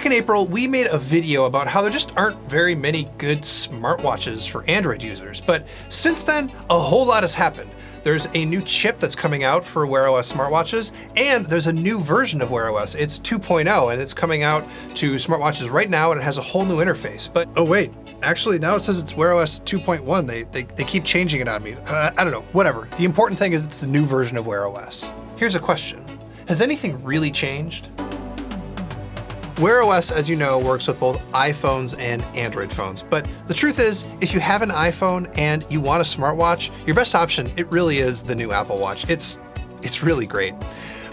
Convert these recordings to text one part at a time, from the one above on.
in April, we made a video about how there just aren't very many good smartwatches for Android users. But since then, a whole lot has happened. There's a new chip that's coming out for Wear OS smartwatches, and there's a new version of Wear OS. It's 2.0, and it's coming out to smartwatches right now, and it has a whole new interface. But oh wait, actually now it says it's Wear OS 2.1. They keep changing it on me. I don't know, whatever. The important thing is it's the new version of Wear OS. Here's a question. Has anything really changed? Wear OS, as you know, works with both iPhones and Android phones. But the truth is, if you have an iPhone and you want a smartwatch, your best option, it really is the new Apple Watch. It's really great.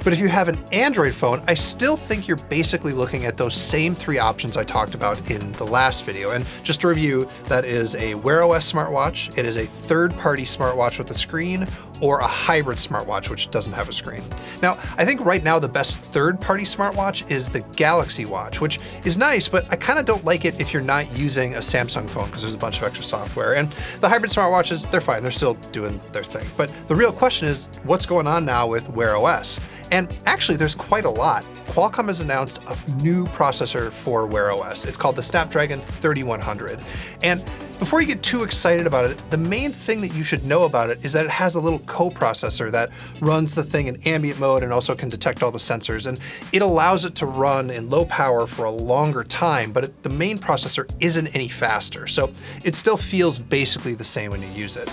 But if you have an Android phone, I still think you're basically looking at those same three options I talked about in the last video. And just to review, that is a Wear OS smartwatch, it is a third-party smartwatch with a screen, or a hybrid smartwatch which doesn't have a screen. Now, I think right now the best third-party smartwatch is the Galaxy Watch, which is nice, but I kind of don't like it if you're not using a Samsung phone because there's a bunch of extra software. And the hybrid smartwatches, they're fine, they're still doing their thing. But the real question is, what's going on now with Wear OS? And actually, there's quite a lot. Qualcomm has announced a new processor for Wear OS. It's called the Snapdragon 3100. And before you get too excited about it, the main thing that you should know about it is that it has a little coprocessor that runs the thing in ambient mode and also can detect all the sensors. And it allows it to run in low power for a longer time, but the main processor isn't any faster. So it still feels basically the same when you use it.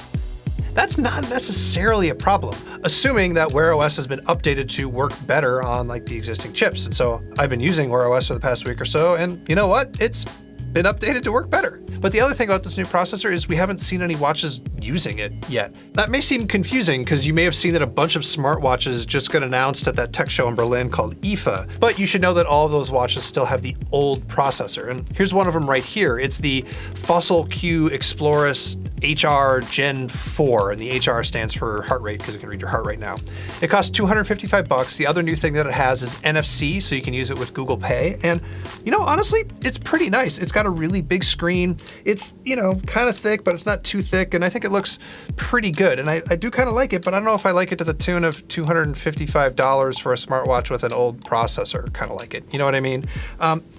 That's not necessarily a problem, assuming that Wear OS has been updated to work better on like the existing chips. And so I've been using Wear OS for the past week or so, and you know what? It's been updated to work better. But the other thing about this new processor is we haven't seen any watches using it yet. That may seem confusing because you may have seen that a bunch of smartwatches just got announced at that tech show in Berlin called IFA, but you should know that all of those watches still have the old processor. And here's one of them right here. It's the Fossil Q Exploris HR Gen 4, and the HR stands for heart rate because it can read your heart rate now. It costs $255. The other new thing that it has is NFC, so you can use it with Google Pay. And you know, honestly, it's pretty nice. It's got a really big screen. It's, you know, kind of thick, but it's not too thick, and I think it looks pretty good. And I do kind of like it, but I don't know if I like it to the tune of $255 for a smartwatch with an old processor. Kind of like it, you know what I mean?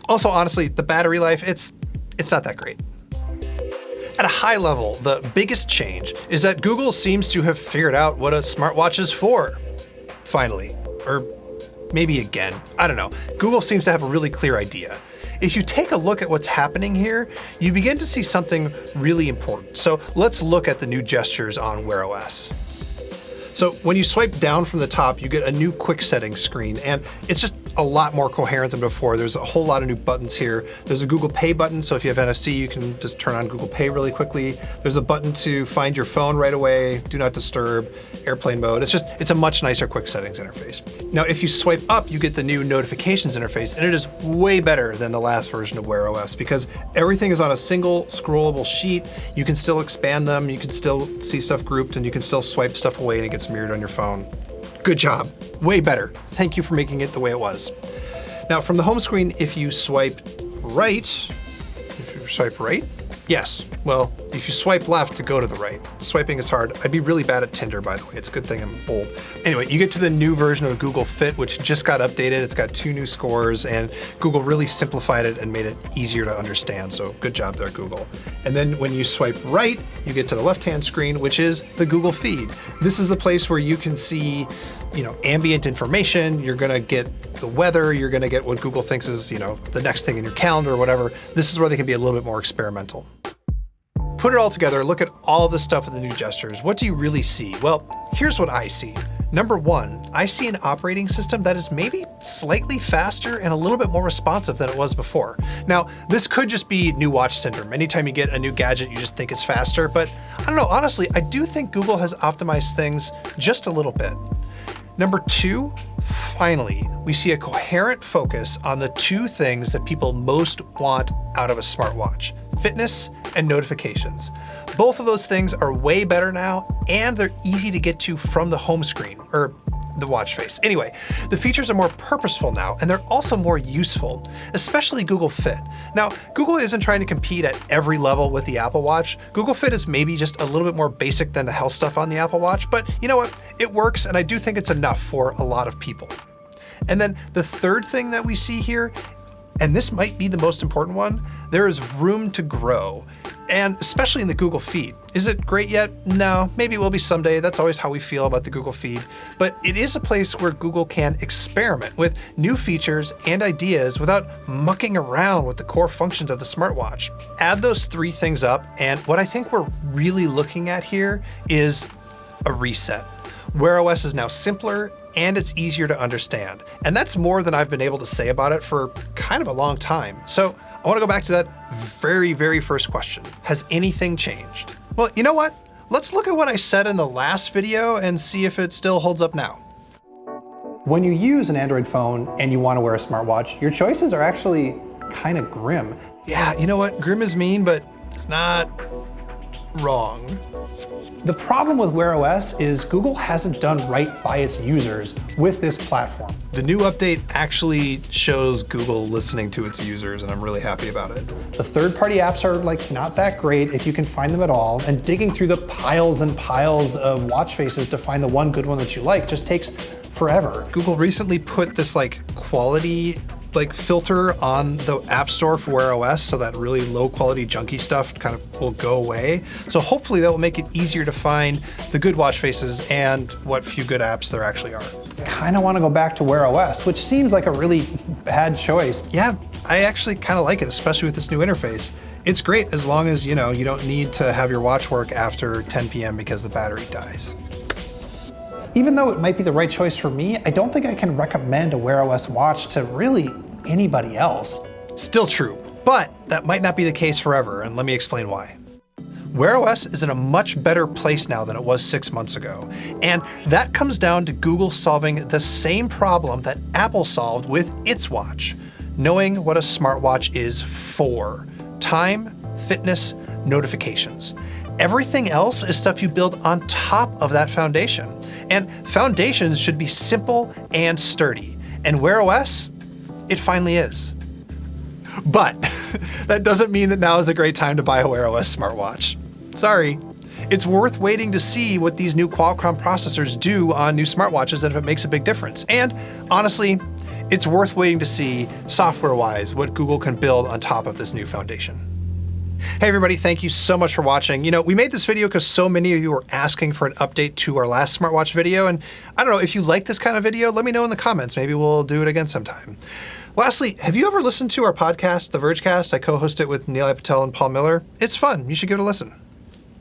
Also, honestly, the battery life, it's not that great. At a high level, the biggest change is that Google seems to have figured out what a smartwatch is for. Finally. Or maybe again. I don't know. Google seems to have a really clear idea. If you take a look at what's happening here, you begin to see something really important. So let's look at the new gestures on Wear OS. So when you swipe down from the top, you get a new quick settings screen, and it's just a lot more coherent than before. There's a whole lot of new buttons here. There's a Google Pay button, so if you have NFC, you can just turn on Google Pay really quickly. There's a button to find your phone right away, do not disturb, airplane mode. It's a much nicer quick settings interface. Now, if you swipe up, you get the new notifications interface, and it is way better than the last version of Wear OS because everything is on a single scrollable sheet. You can still expand them, you can still see stuff grouped, and you can still swipe stuff away and it gets mirrored on your phone. Good job, way better. Thank you for making it the way it was. Now from the home screen, if you swipe right, yes. Well, if you swipe left to go to the right. Swiping is hard. I'd be really bad at Tinder, by the way. It's a good thing I'm old. Anyway, you get to the new version of Google Fit, which just got updated. It's got 2 new scores, and Google really simplified it and made it easier to understand. So good job there, Google. And then when you swipe right, you get to the left-hand screen, which is the Google feed. This is the place where you can see, you know, ambient information. You're gonna get the weather. You're gonna get what Google thinks is, you know, the next thing in your calendar or whatever. This is where they can be a little bit more experimental. Put it all together, look at all of the stuff with the new gestures. What do you really see? Well, here's what I see. Number one, I see an operating system that is maybe slightly faster and a little bit more responsive than it was before. Now, this could just be new watch syndrome. Anytime you get a new gadget, you just think it's faster, but I don't know, honestly, I do think Google has optimized things just a little bit. Number two, finally, we see a coherent focus on the 2 things that people most want out of a smartwatch: fitness and notifications. Both of those things are way better now, and they're easy to get to from the home screen, or the watch face. Anyway, the features are more purposeful now, and they're also more useful, especially Google Fit. Now, Google isn't trying to compete at every level with the Apple Watch. Google Fit is maybe just a little bit more basic than the health stuff on the Apple Watch, but you know what? It works, and I do think it's enough for a lot of people. And then the third thing that we see here And this might be the most important one, there is room to grow, and especially in the Google feed. Is it great yet? No, maybe it will be someday. That's always how we feel about the Google feed. But it is a place where Google can experiment with new features and ideas without mucking around with the core functions of the smartwatch. Add those three things up, and what I think we're really looking at here is a reset. Wear OS is now simpler and it's easier to understand. And that's more than I've been able to say about it for kind of a long time. So I want to go back to that very, very first question. Has anything changed? Well, you know what? Let's look at what I said in the last video and see if it still holds up now. When you use an Android phone and you want to wear a smartwatch, your choices are actually kind of grim. Yeah, you know what? Grim is mean, but it's not wrong. The problem with Wear OS is Google hasn't done right by its users with this platform. The new update actually shows Google listening to its users, and I'm really happy about it. The third-party apps are not that great if you can find them at all, and digging through the piles and piles of watch faces to find the one good one that you like just takes forever. Google recently put this quality filter on the App Store for Wear OS, so that really low quality junky stuff kind of will go away. So hopefully that will make it easier to find the good watch faces and what few good apps there actually are. Kind of want to go back to Wear OS, which seems like a really bad choice. Yeah, I actually kind of like it, especially with this new interface. It's great as long as you don't need to have your watch work after 10 p.m. because the battery dies. Even though it might be the right choice for me, I don't think I can recommend a Wear OS watch to really anybody else. Still true, but that might not be the case forever, and let me explain why. Wear OS is in a much better place now than it was 6 months ago, and that comes down to Google solving the same problem that Apple solved with its watch, knowing what a smartwatch is for: time, fitness, notifications. Everything else is stuff you build on top of that foundation. And foundations should be simple and sturdy. And Wear OS, it finally is. But that doesn't mean that now is a great time to buy a Wear OS smartwatch. Sorry. It's worth waiting to see what these new Qualcomm processors do on new smartwatches and if it makes a big difference. And honestly, it's worth waiting to see, software-wise, what Google can build on top of this new foundation. Hey everybody, thank you so much for watching. We made this video because so many of you were asking for an update to our last smartwatch video, and I don't know, if you like this kind of video, let me know in the comments. Maybe we'll do it again sometime. Lastly, have you ever listened to our podcast, The Vergecast? I co-host it with Neil Patel and Paul Miller. It's fun. You should give it a listen.